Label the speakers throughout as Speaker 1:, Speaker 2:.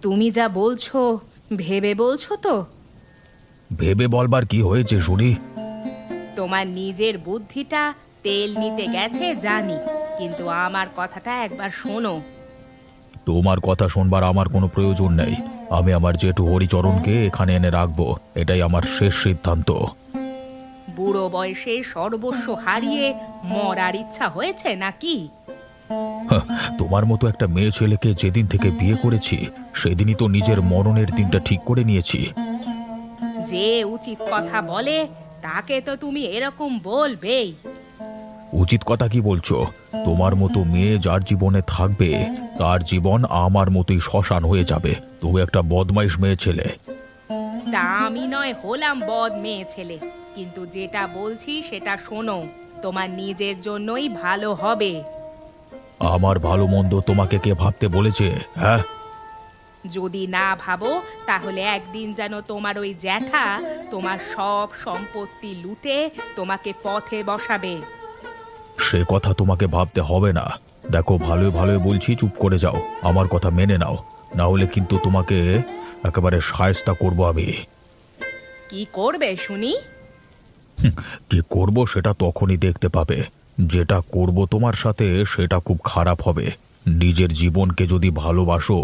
Speaker 1: তুমি যা বলছো ভেবে বলছো তো?
Speaker 2: ভেবে বলবার কি হয়েছে শুনি?
Speaker 1: তোমার নিজের বুদ্ধিটা তেল নিতে গেছে জানি, কিন্তু আমার কথাটা একবার শোনো।
Speaker 2: তোমার কথা শুনবার আমার কোনো প্রয়োজন নেই। আমি আমার জেঠু হরিচরণকে এখানে এনে রাখবো, এটাই আমার শেষ সিদ্ধান্ত।
Speaker 1: বুড়ো বয়সে সর্বস্ব হারিয়ে মরার ইচ্ছা হয়েছে নাকি?
Speaker 2: হাহ, তোমার মতো একটা মেয়ে ছেলেকে যেদিন থেকে বিয়ে করেছি সেদিনই তো নিজের মরণের দিনটা ঠিক করে নিয়েছি।
Speaker 1: যে উচিত কথা বলে তাকে তো তুমি এরকম বলবেই।
Speaker 2: উচিত কথা কি বলছো? তোমার মতো মেয়ে যার জীবনে থাকবে তার জীবন আমার মতোই শ্মশান হয়ে যাবে। তুমি একটা বদমাইশ মেয়ে ছেলে।
Speaker 1: তা আমি নয় হলাম বদ মেয়ে ছেলে, কিন্তু যেটা বলছি সেটা শোনো। তোমার নিজের জন্যই ভালো হবে।
Speaker 2: আমার ভালো মন্দ তোমাকে কে ভাবতে বলেছে? হ্যাঁ,
Speaker 1: যদি না ভাবো তাহলে একদিন যেন তোমার ওই জ্যাঠা তোমার সব সম্পত্তি লুটে তোমাকে পথে বসাবে।
Speaker 2: সে কথা তোমাকে ভাবতে হবে না। দেখো, ভালোই ভালোই বলছি, চুপ করে যাও, আমার কথা মেনে নাও, না হলে কিন্তু তোমাকে একেবারে শায়েস্তা করব আমি।
Speaker 1: কি করবে শুনি?
Speaker 2: কি করব সেটা তখনই দেখতে পাবে। যেটা করব তোমার সাথে সেটা খুব খারাপ হবে। নিজের জীবনকে যদি ভালোবাসো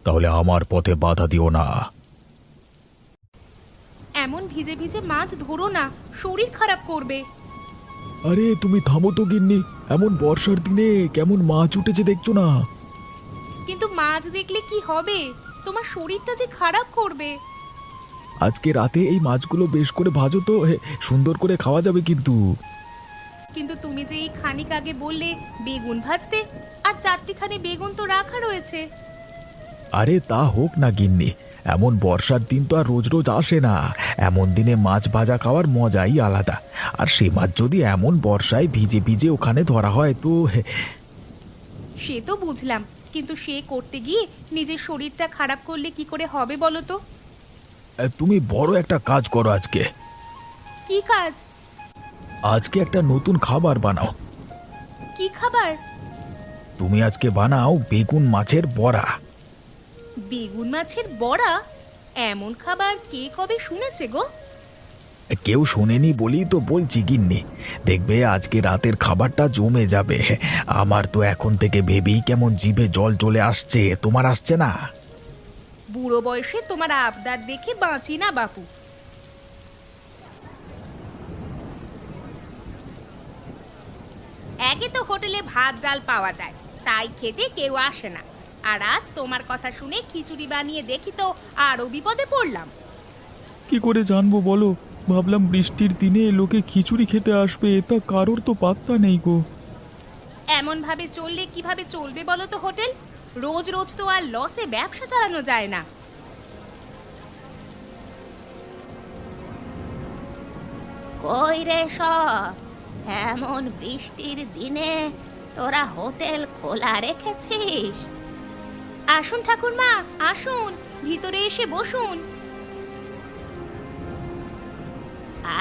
Speaker 2: তাহলে আমার পথে বাধা দিও না।
Speaker 1: এমন ভিজে ভিজে মাছ ধরো না, শরীর খারাপ করবে।
Speaker 2: আরে তুমি থামো তো গিন্নি, এমন বর্ষার দিনে কেমন মাছ উঠেছে দেখছো না?
Speaker 1: কিন্তু মাছ দেখলে কি হবে? তোমার শরীরটা যে খারাপ করবে।
Speaker 2: আজকে রাতে এই মাছগুলো বেশ করে ভাজো তো, সুন্দর করে খাওয়া যাবে কিন্তু।
Speaker 1: কিন্তু তুমি যে এই খানিক আগে বললে বেগুন ভাজতে, আর চারটিখানি বেগুন তো রাখা রয়েছে।
Speaker 2: আরে তা হোক না গিন্নি, এমন বর্ষার দিন তো আর রোজ রোজ আসে না। এমন দিনে মাছ ভাজা খাওয়ার মজাই আলাদা। আর সে মাছ যদি এমন বর্ষায় ভিজে ভিজে ওখানে ধরা হয় তো
Speaker 1: সে তো বুঝলাম, কিন্তু সে করতে গিয়ে নিজের শরীরটা খারাপ করলে কি করে হবে বলো তো?
Speaker 2: তুমি বড় একটা কাজ করো আজকে।
Speaker 1: কি কাজ?
Speaker 2: আজকে একটা নতুন খাবার বানাও।
Speaker 1: কি খাবার?
Speaker 2: তুমি আজকে বানাও বেগুন মাছের বড়া।
Speaker 1: বেগুন মাছের বড়া? এমন খাবার কে কবে শুনেছে গো?
Speaker 2: কেউ শোনেনি বলেই তো বলছি গিন্নি। দেখবে আজকে রাতের খাবারটা জমে যাবে। আমার তো এখন থেকে ভেবেই কেমন জিভে জল চলে আসছে, তোমার আসছে না?
Speaker 1: বুড়ো বয়সে তোমার আবদার দেখে বাঁচি না বাপু। একে তো হোটেলে ভাত ডাল পাওয়া যায়, তাই খেতে কেউ আসে না। আর আজ তোমার কথা শুনে খিচুড়ি বানিয়ে দেখি তো আরো বিপদে পড়লাম।
Speaker 3: কি করে জানবো বলো? ভাবলাম বৃষ্টির দিনে লোকে খিচুড়ি খেতে আসবে, তা কারোর তো পাত্তা নেই গো।
Speaker 1: এমন ভাবে চললে কিভাবে চলবে বলো তো হোটেল? রোজ রোজ তো আর লসে ব্যবসা চালানো যায় না। কই রে সব, এমন বৃষ্টির দিনে তোরা হোটেল খোলা রেখেছিস? আসুন ঠাকুরমা, আসুন, ভিতরে এসে বসুন।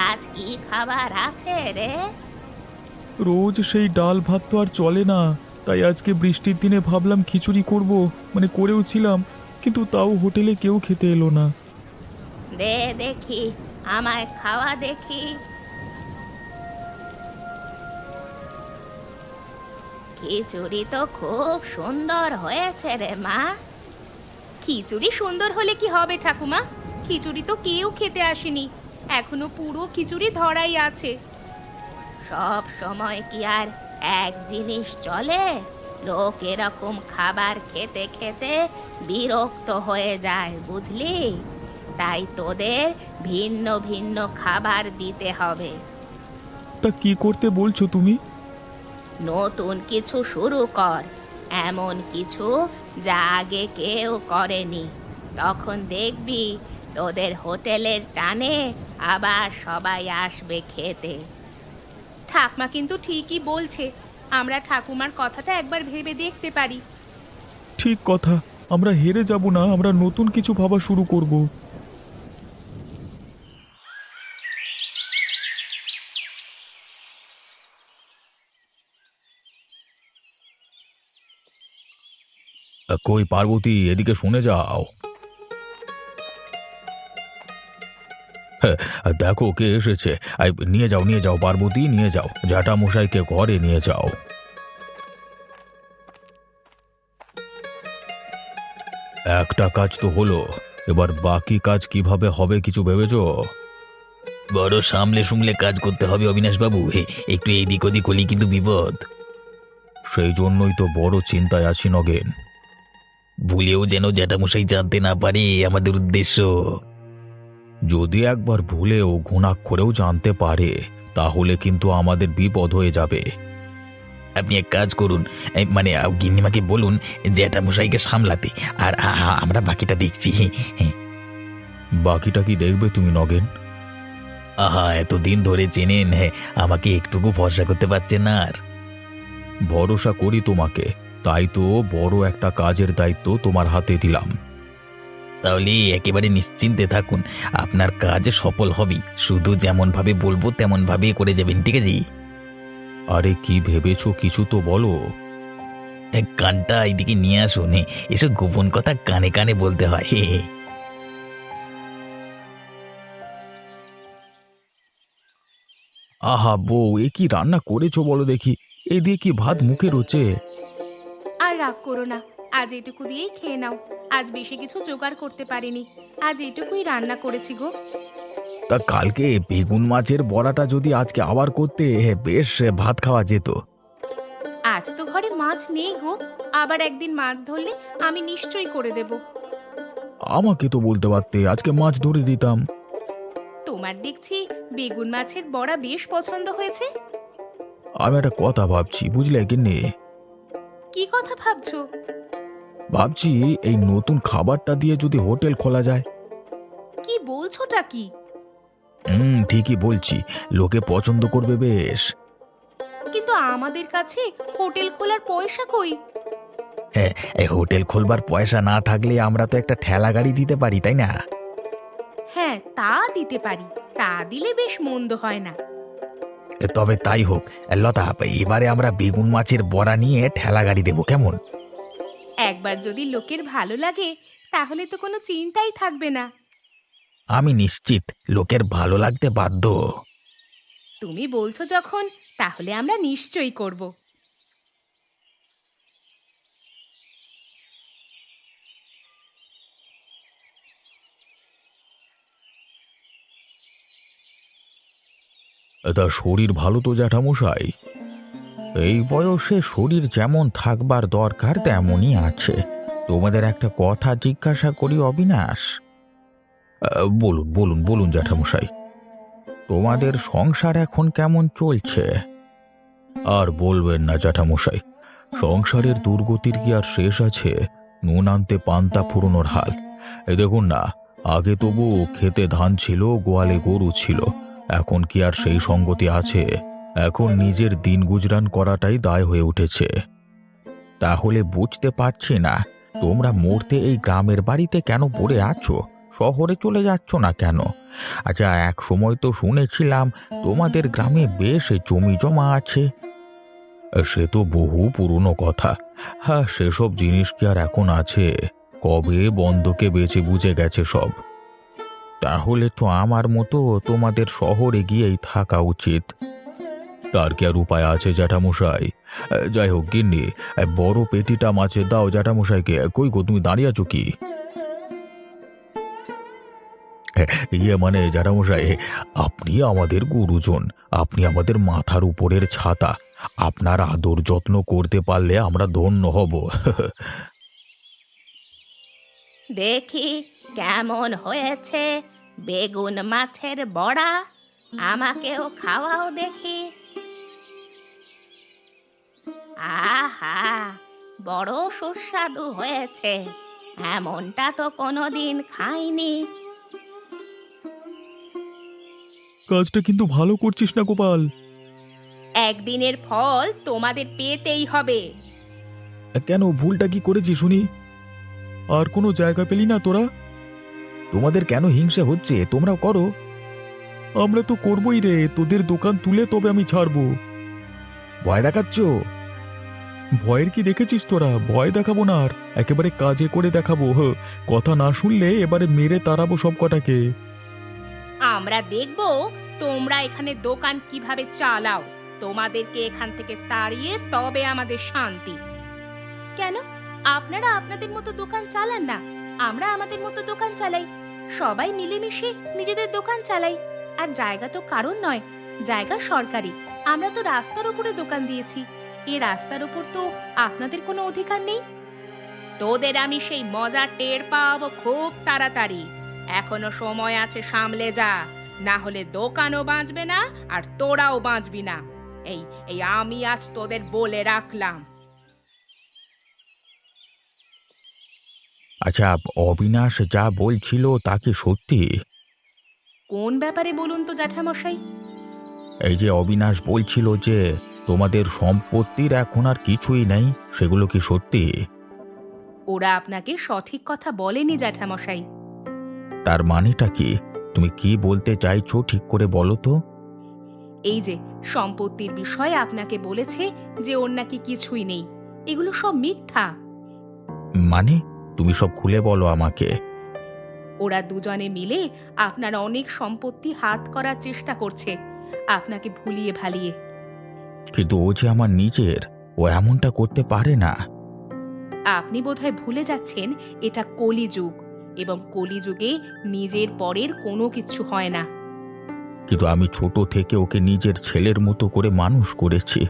Speaker 1: আজ কি খাবার আছে রে?
Speaker 3: রোজ সেই ডাল ভাত তো আর চলে না, তাই আজকে বৃষ্টির দিনে ভাবলাম খিচুড়ি করব, মানে করেও ছিলাম, কিন্তু তাও হোটেলে কেউ খেতে এলো না।
Speaker 1: দে দেখি, আমায় খাওয়া দেখি। খিচুড়ি তো খুব সুন্দর হয়েছে রে মা। খিচুড়ি সুন্দর হলে কি হবে ঠাকুমা? খিচুড়ি তো কেউ খেতে আসেনি, এখনো পুরো খিচুড়ি ধরাই আছে। সব সময় কি আর এক জিনিস চলে? লোক এরকম খাবার খেতে খেতে বিরক্ত হয়ে যায়, বুঝলি? তাই তোদের ভিন্ন ভিন্ন খাবার দিতে হবে।
Speaker 3: তা কি করতে বলছো তুমি?
Speaker 1: নতুন কিছু শুরু কর, এমন কিছু যা আগে কেউ করেনি। তখন দেখবি তোদের হোটেলের টানে আবার সবাই আসবে খেতে। ঠাকমা কিন্তু ঠিকই বলছে, আমরা ঠাকুমার কথাটা একবার ভেবে দেখতে পারি।
Speaker 3: ঠিক কথা, আমরা হেরে যাব না, আমরা নতুন কিছু ভাবা শুরু করব।
Speaker 2: কই পার্বতী, এদিকে শুনে যাও। দেখো কে এসেছে। নিয়ে যাও নিয়ে যাও পার্বতী, নিয়ে যাও জ্যাঠামশাইকে ঘরে নিয়ে যাও। একটা কাজ তো হলো, এবার বাকি কাজ কিভাবে হবে কিছু ভেবেছো? বড় সামলে সুমলে কাজ করতে হবে অবিনাশবাবু, একটু এদিক ওদিক হলি কিন্তু বিপদ। সেই জন্যই তো বড় চিন্তায় আছি নগেন। ভুলেও যেন জ্যাঠামশাই জানতে না পারে আমাদের উদ্দেশ্য। যদি একবার ভুলেও ঘুণাক্ষরেও জানতে পারে তাহলে কিন্তু আমাদের বিপদ হয়ে যাবে। আপনি এক কাজ করুন, মানে গিন্নিমাকে বলুন জ্যাঠামশাইকে সামলাতে, আর আমরা বাকিটা দেখছি। বাকিটা কি দেখবে তুমি নগেন? আহা, এতদিন ধরে চেনেন, আমাকে একটুকু ভরসা করতে পারছেন না? আর ভরসা করি তোমাকে, তাই তো বড় একটা কাজের দায়িত্ব তোমার হাতে দিলাম। তাহলে একেবারে নিশ্চিন্তে থাকুন, আপনার কাজ সফল হবে। শুধু যেমন ভাবে বলবো তেমন ভাবে করে যাবেন, ঠিক আছে? আরে কি ভেবেছো কিছু তো বলো। কানটা এইদিকে নিয়ে আসুন, এসব গোপন কথা কানে কানে বলতে হয়। আহা বউ, এ কি রান্না করেছো বলো দেখি? এই দিয়ে কি ভাত মুখে রোচে?
Speaker 1: আর রাগ করো না, আজ এটুকু দিয়েই খেয়ে নাও। আজ বেশি কিছু জোগাড় করতে পারিনি, আজ এটুকুই রান্না করেছি গো।
Speaker 2: তা কালকে বেগুন মাছের বড়াটা যদি আজকে আবার করতে, বেশ ভাত খাওয়া যেত।
Speaker 1: আজ তো ঘরে মাছ নেই গো, আবার একদিন মাছ ধরলে আমি নিশ্চয়ই করে দেব।
Speaker 2: আমাকে তো বলতে পারতে, আজকে মাছ ধরে দিতাম।
Speaker 1: তোমার দেখছি বেগুন মাছের বড়া বেশ পছন্দ হয়েছে।
Speaker 2: আমি একটা কথা ভাবছি, বুঝলে গিন্নি?
Speaker 1: কি কথা ভাবছো?
Speaker 2: ভাবছি এই নতুন খাবারটা দিয়ে যদি হোটেল খোলা যায়।
Speaker 1: কি বলছোটা কি?
Speaker 2: ঠিকই বলছি, লোকে পছন্দ করবে বেশ।
Speaker 1: কিন্তু আমাদের কাছে হোটেল খোলার পয়সা কই?
Speaker 2: হ্যাঁ, এই হোটেল খোলবার পয়সা না থাকলে আমরা তো একটা ঠেলা গাড়ি দিতে পারি, তাই না?
Speaker 1: হ্যাঁ, তা দিতে পারি, তা দিলে বেশ মন্দ হয় না।
Speaker 2: তবে তাই হোক লতা, এবারে আমরা বেগুন মাছের বড়া নিয়ে ঠেলা গাড়ি দেবো, কেমন?
Speaker 1: একবার যদি লোকের ভালো লাগে তাহলে তো কোনো চিন্তাই থাকবে না।
Speaker 2: আমি নিশ্চিত লোকের ভালো লাগতে বাধ্য।
Speaker 1: তুমি বলছো যখন, তাহলে আমরা নিশ্চয়ই করব।
Speaker 2: তা শরীর ভালো তো জ্যাঠামশাই? এই বয়সে শরীর যেমন থাকবার দরকার তেমনই আছে। তোমাদের একটা কথা জিজ্ঞাসা করি অবিনাশ। বলুন বলুন বলুন জ্যাঠামশাই। তোমাদের সংসার এখন কেমন চলছে? আর বলবেন না জ্যাঠামশাই, সংসারের দুর্গতির কি আর শেষ আছে? নুন আনতে পান্তা ফুরোনোর হাল। এই দেখুন না, আগে তবু খেতে ধান ছিল, গোয়ালে গরু ছিল, এখন কি আর সেই সঙ্গতি আছে? এখন নিজের দিন গুজরান করাটাই দায় হয়ে উঠেছে। তাহলে বুঝতে পারছি না, তোমরা মরতে এই গ্রামের বাড়িতে কেন পড়ে আছো? শহরে চলে যাচ্ছ না কেন? আচ্ছা, এক সময় তো শুনেছিলাম তোমাদের গ্রামে বেশ জমি জমা আছে। সে তো বহু পুরনো কথা। হ্যাঁ, সেসব জিনিস কি আর এখন আছে? কবে বন্ধকে বেচে বুঝে গেছে সব। তাহলে তো আমার মতো তোমাদের শহরে গিয়েই থাকা উচিত। তার কি আর উপায় আছে জ্যাঠামশাই? যাই হোক গিন্নি, বড় পেটিটা মাছের দাও জ্যাঠামশাইকে। কই গো, তুমি দাঁড়িয়ে আছো কি? মানে জ্যাঠামশাই, আপনি আমাদের গুরুজন, আপনি আমাদের মাথার উপরের ছাতা। আপনার আদর যত্ন করতে পারলে আমরা ধন্য হব।
Speaker 1: দেখি কেমন হয়েছে বেগুন মাছের বড়া, আমাকেও খাওয়াও দেখি। আহা, বড় সুস্বাদু হয়েছে, এমনটা তো কোনোদিন খাইনি।
Speaker 3: কাজটা কিন্তু ভালো করছিস না গোপাল।
Speaker 1: একদিনের ফল তোমাদের পেতেই হবে।
Speaker 2: কেন, ভুলটা কি করেছি শুনি?
Speaker 3: আর কোনো জায়গা পেলি না তোরা?
Speaker 2: তোমাদের কেন হিংসে হচ্ছে? তোমরাও করো।
Speaker 3: আমরা তো করবই রে, তোদের দোকান তুলে তবে আমি ছাড়বো।
Speaker 2: ভয় দেখাচ্ছ?
Speaker 3: ভয়ের কি দেখেছিস তোরা? ভয় দেখাবো না, আর একেবারে কাজে করে দেখাবো। কথা না শুনলে এবারে মেরে তাড়াবো সব কটাকে।
Speaker 1: আমরা দেখব তোমরা এখানে দোকান কিভাবে চালাও। তোমাদেরকে এখান থেকে তাড়িয়ে তবে আমাদের শান্তি। কেন আপনারা আপনাদের মতো দোকান চালান না? আমরা আমাদের মতো দোকান চালাই, সবাই মিলেমিশে নিজেদের দোকান চালাই। আর জায়গা তো কারণ নয়, জায়গা সরকারি। আমরা তো রাস্তার উপরে দোকান দিয়েছি, এই রাস্তার উপর তো আপনাদের কোনো অধিকার নেই। তোদের আমি সেই মজা টের পাবো খুব তাড়াতাড়ি। এখনো সময় আছে, সামলে যা, না হলে দোকানও বাঁচবে না আর তোরাও বাঁচবি না। এই এই আমি আজ তোদের বলে রাখলাম।
Speaker 2: আচ্ছা, অবিনাশ যা বলছিল তা কি সত্যি?
Speaker 1: কোন ব্যাপারে বলুন তো জ্যাঠামশাই?
Speaker 2: এই যে অবিনাশ বলছিল যে তোমাদের সম্পত্তির এখন আর কিছুই নেই, সেগুলো কি সত্যি?
Speaker 1: ওরা আপনাকে সঠিক কথা বলেনি জ্যাঠামশাই।
Speaker 2: তার মানেটা কি? তুমি কি বলতে চাইছো ঠিক করে বলো তো।
Speaker 1: এই যে সম্পত্তির বিষয়ে আপনাকে বলেছে যে ওর নাকি কিছুই নেই, এগুলো সব মিথ্যা।
Speaker 2: মানে তুমি সব খুলে বলো আমাকে।
Speaker 1: ওরা দুজনে মিলে আপনার অনেক সম্পত্তি হাত করার চেষ্টা করছে, আপনাকে ভুলিয়ে ভালিয়ে।
Speaker 2: কিন্তু ও যে আমার নিজের, ও এমনটা করতে পারে না।
Speaker 1: আপনি বোধহয় ভুলে যাচ্ছেন এটা কলিযুগ, এবং কলিযুগে নিজের পরের কোনো কিছু হয় না।
Speaker 2: কিন্তু আমি ছোট থেকে ওকে নিজের ছেলের মতো করে মানুষ করেছি,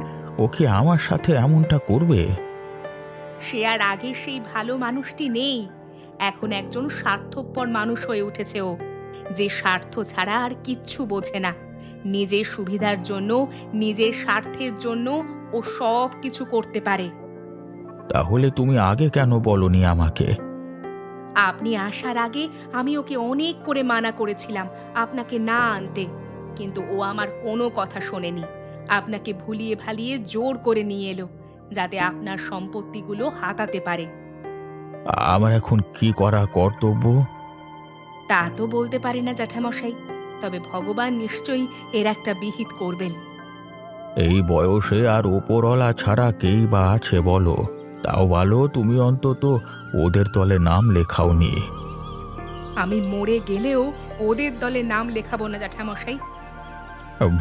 Speaker 2: ওকে আমার সাথে এমনটা করবে?
Speaker 1: সে আর আগে সেই ভালো মানুষটি নেই, এখন একজন স্বার্থপর মানুষ হয়ে উঠেছে ও, যে স্বার্থ ছাড়া আর কিচ্ছু বোঝে না। নিজের সুবিধার জন্য, নিজের স্বার্থের জন্য ও সব কিছু করতে পারে।
Speaker 2: তাহলে তুমি আগে কেন বলনি আমাকে?
Speaker 1: আপনি আসার আগে আমি ওকে অনেক করে মানা করেছিলাম আপনাকে না আনতে, কিন্তু ও আমার কোনো কথা শোনেনি। আপনাকে ভুলিয়ে ভালিয়ে জোর করে নিয়ে এলো, যাতে আপনার সম্পত্তিগুলো হাতাতে পারে।
Speaker 2: আমার এখন কি করা কর্তব্য?
Speaker 1: তা তো বলতে পারি না জ্যাঠামশাই, তবে ভগবান নিশ্চয়ই এর একটা বিহিত করবেন।
Speaker 2: এই বয়সে আর ওপরওয়ালা ছাড়া কেই বা আছে বলো? তাও ভালো তুমি অন্তত ওদের দলে নাম লেখাওনি।
Speaker 1: আমি মরে গেলেও ওদের দলে নাম লেখাবো না জ্যাঠামশাই।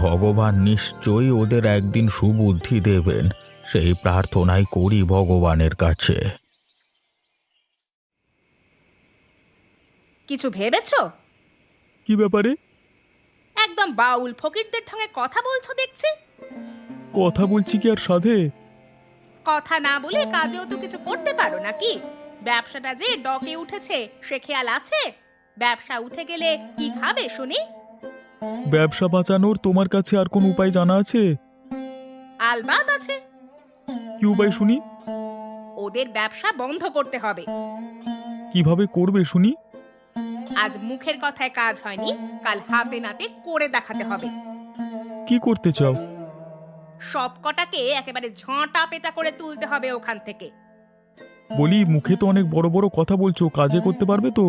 Speaker 2: ভগবান নিশ্চয়ই ওদের একদিন সুবুদ্ধি দেবেন, সেই প্রার্থনাই করি ভগবানের কাছে।
Speaker 1: কিছু ভেবেছো?
Speaker 3: কি ব্যাপারে?
Speaker 1: একদম বাউল ফকিরদের ঢঙে কথা বলছো দেখছি।
Speaker 3: কথা বলছি কি আর সাধে?
Speaker 1: কথা না বলে কাজেও তো কিছু করতে পারো নাকি? ব্যবসাটা যে ডকে উঠেছে সে খেয়াল আছে? ব্যবসা উঠে গেলে কি খাবে শুনি?
Speaker 3: ব্যবসা বাঁচানোর তোমার কাছে আর কোন উপায় জানা আছে?
Speaker 1: আলবাত আছে।
Speaker 3: কি উপায় শুনি?
Speaker 1: ওদের ব্যবসা বন্ধ করতে হবে।
Speaker 3: কিভাবে করবে শুনি?
Speaker 1: আজ মুখের কথায় কাজ হয়নি, কাল হাতে নাতে করে দেখাতে হবে।
Speaker 3: কি করতে চাও?
Speaker 1: সব কটাকে একেবারে ঝাঁটা পেটা করে তুলতে হবে ওখান থেকে।
Speaker 3: বলি, মুখে তো অনেক বড় বড় কথা বলছো, কাজে করতে পারবে তো?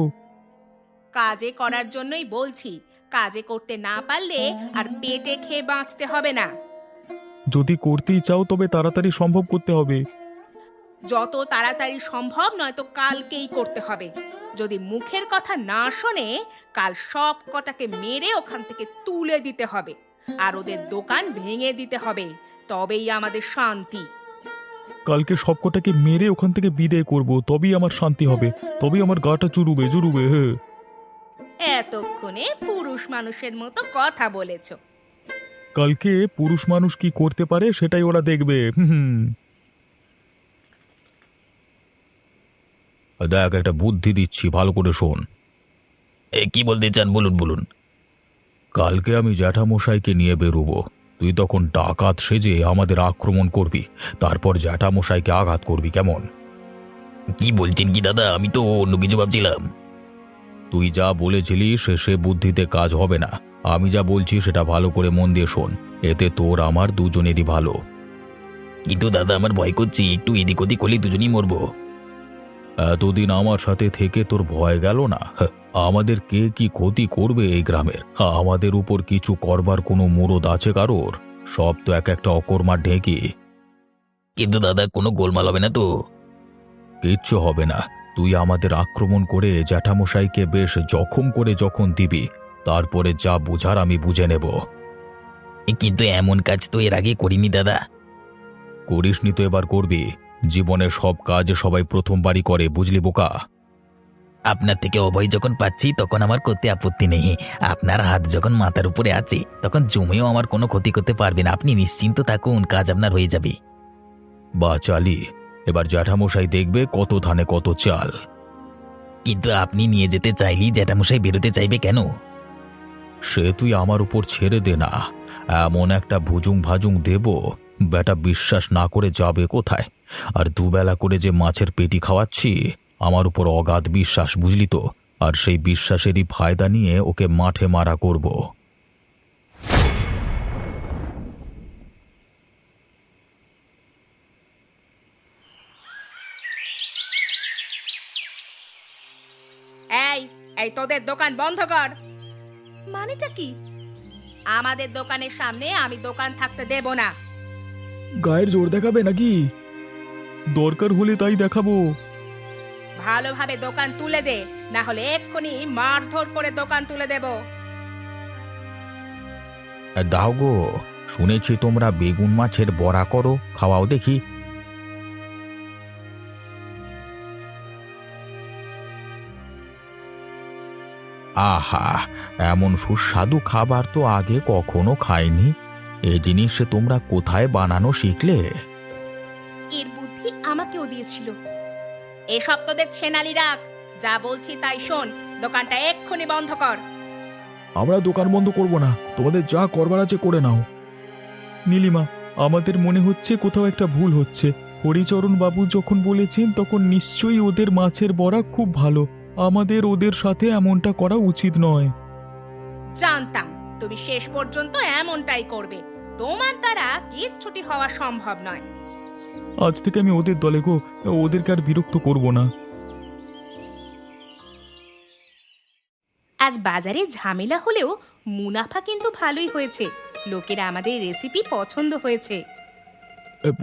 Speaker 1: কাজে করার জন্যই বলছি, কাজে করতে না পারলে আর পেটে খেয়ে বাঁচতে হবে না।
Speaker 3: যদি করতেই চাও তবে তাড়াতাড়ি সম্ভব করতে হবে।
Speaker 1: যত তাড়াতাড়ি সম্ভব, নয়তো কালকেই করতে হবে। যদি মুখের কথা না শোনে, কাল সব কটাকে মেরে ওখান থেকে তুলে দিতে হবে, আর ওদের দোকান ভেঙে দিতে হবে, তবেই আমাদের শান্তি।
Speaker 3: কালকে সবকটাকে মেরে ওখান থেকে বিদায় করব, তবেই আমার শান্তি হবে, তবেই আমার গাটা চুরুবে জুরুবে। হ্যাঁ,
Speaker 1: এতক্ষণে পুরুষ মানুষের মতো কথা বলেছ।
Speaker 3: কালকে পুরুষ মানুষ কি করতে পারে সেটাই ওরা দেখবে।
Speaker 2: দেখ, একটা বুদ্ধি দিচ্ছি, ভালো করে শোন। কি বলতে চান বলুন বলুন। কালকে আমি জ্যাঠামশাইকে নিয়ে বেরোবো, তুই তখন ডাকাত সেজে আমাদের আক্রমণ করবি, তারপর জ্যাঠামশাইকে আঘাত করবি, কেমন? কি বলছেন কি দাদা, আমি তো অন্য কিছু ভাবছিলাম। তুই যা বলেছিলিস সে বুদ্ধিতে কাজ হবে না, আমি যা বলছি সেটা ভালো করে মন দিয়ে শোন, এতে তোর আমার দুজনেরই ভালো। কিন্তু দাদা আমার ভয় করছি, একটু এদিক ওদিক হলেই দুজনেই মরবো। এতদিন আমার সাথে থেকে তোর ভয় গেল না? আমাদের কে কি ক্ষতি করবে এই গ্রামের? আমাদের উপর কিছু করবার কোনো মুরদ আছে কারোর? সব তো এক একটা অকর্মার ঢেঁকি। কিন্তু দাদা কোনো গোলমাল হবে না তো? কিচ্ছু হবে না, তুই আমাদের আক্রমণ করে জ্যাঠামশাইকে বেশ জখম করে যখন দিবি, তারপরে যা বুঝার আমি বুঝে নেব।
Speaker 4: কিন্তু এমন কাজ তো এর আগে করিনি দাদা।
Speaker 2: করিসনি তো এবার করবি। জীবনের সব কাজ সবাই প্রথমবারই করে, বুঝলি বোকা?
Speaker 4: আপনার থেকে অভয় যখন পাচ্ছি তখন আমার করতে আপত্তি নেই। আপনার হাত যখন মাথার উপরে আছে তখন জমেও আমার কোনো ক্ষতি করতে পারবে না। আপনি নিশ্চিন্ত থাকুন, কাজ আপনার হয়ে যাবে।
Speaker 2: বা চালি, এবার জ্যাঠামশাই দেখবে কত ধানে কত চাল।
Speaker 4: কিন্তু আপনি নিয়ে যেতে চাইলেই জ্যাঠামশাই বেরোতে চাইবে কেন?
Speaker 2: সে তুই আমার উপর ছেড়ে দে না। এমন একটা ভুজুং ভাজুং দেব, বেটা বিশ্বাস না করে যাবে কোথায়? আর দুবেলা করে যে মাছের পেটি খাওয়াচ্ছি, আমার উপর অগাধ বিশ্বাস, বুঝলি তো? আর সেই বিশ্বাসেরই ফায়দা নিয়ে ওকে মাঠে মারা করব।
Speaker 1: এই এই তোদের দোকান বন্ধ কর। মানেটা কি? আমাদের দোকানের সামনে আমি দোকান থাকতে দেব না।
Speaker 3: গায়ের জোর দেখাবে নাকি? দরকার হলে তাই দেখাবো।
Speaker 1: ভালোভাবে দোকান তুলে দে, না হলে এক্ষুনি মারধর করে দোকান তুলে দেব।
Speaker 2: দাও গো, শুনেছি তোমরা বেগুন মাছের বড়া করো, খাওয়াও দেখি। আহা, এমন সুস্বাদু খাবার তো আগে কখনো খাইনি। এই জিনিস তোমরা কোথায় বানানো শিখলে?
Speaker 1: এর বুদ্ধি আমাকেও দিয়েছিল। এসব তোদের ছেনালি রাখ, যা বলছি তাই শোন। দোকানটা এক্ষুনি বন্ধ কর।
Speaker 3: আমরা দোকান বন্ধ করব না, তোমাদের যা করবার আছে করে নাও। নীলিমা, আমাদের মনে হচ্ছে কোথাও একটা ভুল হচ্ছে। হরিচরণ বাবু যখন বলেছেন তখন নিশ্চয়ই ওদের মাছের বড়া খুব ভালো। আমাদের ওদের সাথে এমনটা করা উচিত নয়।
Speaker 1: জানতাম তুমি শেষ পর্যন্ত এমনটাই করবে। তোমার দ্বারা কিচ্ছুটি হওয়া সম্ভব নয়।
Speaker 3: আজ থেকে আমি ওদের দলে গো, ওদেরকে আর বিরক্ত করব না।
Speaker 1: আজ বাজারে ঝামেলা হলেও মুনাফা কিন্তু ভালোই হয়েছে। লোকেরা আমাদের রেসিপি পছন্দ হয়েছে।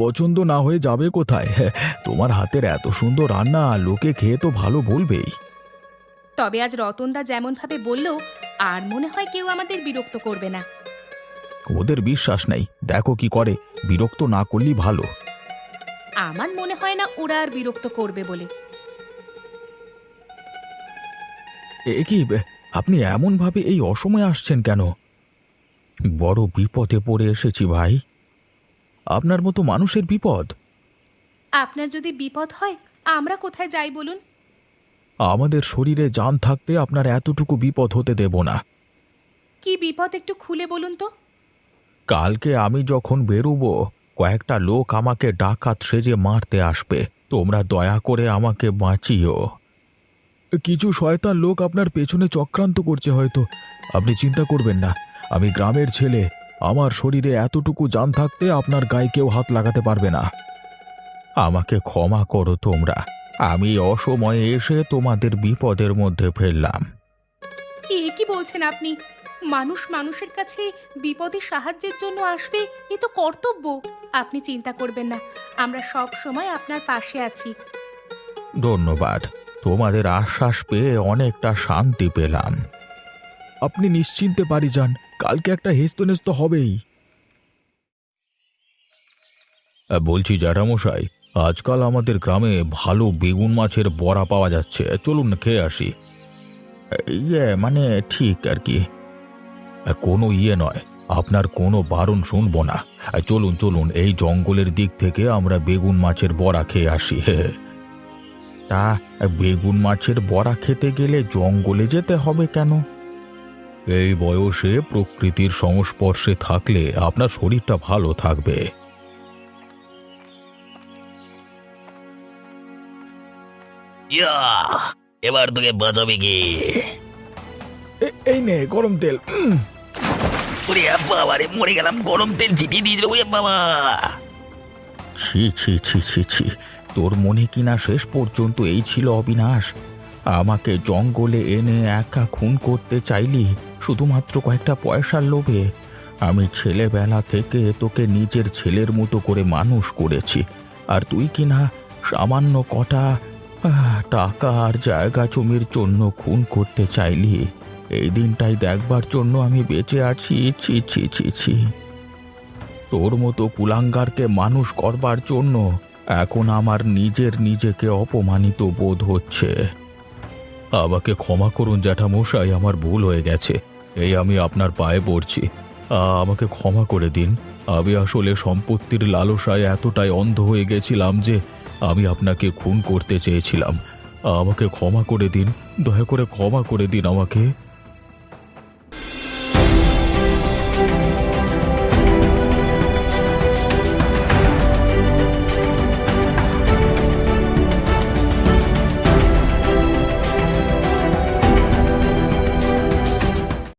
Speaker 3: পছন্দ না হয়ে যাবে কোথায়? তোমার হাতের এত সুন্দর রান্না লোকে খেয়ে তো ভালো বলবেই।
Speaker 1: তবে আজ রতনদা যেমন ভাবে বলল, আর মনে হয় কেউ আমাদের বিরক্ত করবে না।
Speaker 2: ওদের বিশ্বাস নেই, দেখো কি করে। বিরক্ত না করলেই ভালো।
Speaker 1: আমার মনে হয় না ওরা আর বিরক্ত করবে বলে।
Speaker 2: এ কি, আপনি এমন ভাবে এই অসময়ে আসছেন কেন? বড় বিপদে পড়ে এসেছি ভাই। আপনার মতো মানুষের বিপদ?
Speaker 1: আপনার যদি বিপদ হয় আমরা কোথায় যাই বলুন?
Speaker 2: আমাদের শরীরে জান থাকতে আপনার এতটুকু বিপদ হতে দেব না।
Speaker 1: কি বিপদ একটু খুলে বলুন তো।
Speaker 2: কালকে আমি যখন বেরোবো, কয়েকটা লোক আমাকে ডাকাত সেজে মারতে আসবে। তোমরা দয়া করে আমাকে বাঁচিও।
Speaker 3: কিছু শয়তান লোক আপনার পেছনে চক্রান্ত করছে হয়তো। আপনি চিন্তা করবেন না, আমি গ্রামের ছেলে। আমার শরীরে এতটুকু জান থাকতে আপনার গায়ে কেউ হাত লাগাতে পারবে না।
Speaker 2: আমাকে ক্ষমা করো তোমরা, আমি অসময়ে এসে তোমাদের বিপদের মধ্যে ফেললাম।
Speaker 1: এ কি বলছেন আপনি? মানুষ মানুষের কাছে বিপদে সাহায্যের জন্য আসবে, এ তো কর্তব্য। আপনি চিন্তা করবেন না, আমরা সব সময় আপনার পাশে আছি।
Speaker 2: ধন্যবাদ, তোমাদের আশ্বাস পেয়ে অনেকটা শান্তি পেলাম।
Speaker 3: আপনি নিশ্চিন্তে বাড়ি যান, কালকে একটা হেস্তনেস্ত হবেই।
Speaker 2: বলছি জ্যাঠামশাই, আজকাল আমাদের গ্রামে ভালো বেগুন মাছের বড়া পাওয়া যাচ্ছে, চলুন না খেয়ে আসি। মানে ঠিক আর কি। কোনো নয়, আপনার কোনো বারণ শুনবো না। চলুন চলুন, এই জঙ্গলের দিক থেকে আমরা বেগুন মাছের বড়া খেয়ে আসি। তা বেগুন মাছের বড়া খেতে গেলে জঙ্গলে যেতে হবে কেন? এই বয়সে প্রকৃতির সংস্পর্শে থাকলে আপনার শরীরটা ভালো থাকবে।
Speaker 4: ইয়া, এবার তোকে বাঁচাবে কে?
Speaker 3: এই নে গরম তেল।
Speaker 4: ওরে বাবা রে, মরে গেলাম। গরম তেল ছিটিয়ে দিয়ে দিল বাবা।
Speaker 2: ছি ছি ছি ছি ছি, তোর মনে কিনা শেষ পর্যন্ত এই ছিল অবিনাশ? আমাকে জঙ্গলে এনে একা খুন করতে চাইলি শুধুমাত্র কয়েকটা পয়সার লোভে? আমি ছেলেবেলা থেকে তোকে নিজের ছেলের মতো করে মানুষ করেছি, আর তুই কিনা সামান্য কটা টাকা আর জায়গা জমির জন্য খুন করতে চাইলি? এই দিনটাই দেখবার জন্য আমি বেঁচে আছি। ছি ছি ছি ছি। তোর মতো কুলাঙ্গারকে মানুষ করবার জন্য এখন আমার নিজেকে অপমানিত বোধ হচ্ছে। আমাকে ক্ষমা করুন জ্যাঠামশাই, আমার ভুল হয়ে গেছে। এই আমি আপনার পায়ে পড়ছি, আমাকে ক্ষমা করে দিন। আমি আসলে সম্পত্তির লালসায় এতটাই অন্ধ হয়ে গেছিলাম যে আমি আপনাকে খুন করতে চেয়েছিলাম। আমাকে ক্ষমা করে দিন, দয়া করে ক্ষমা করে দিন আমাকে।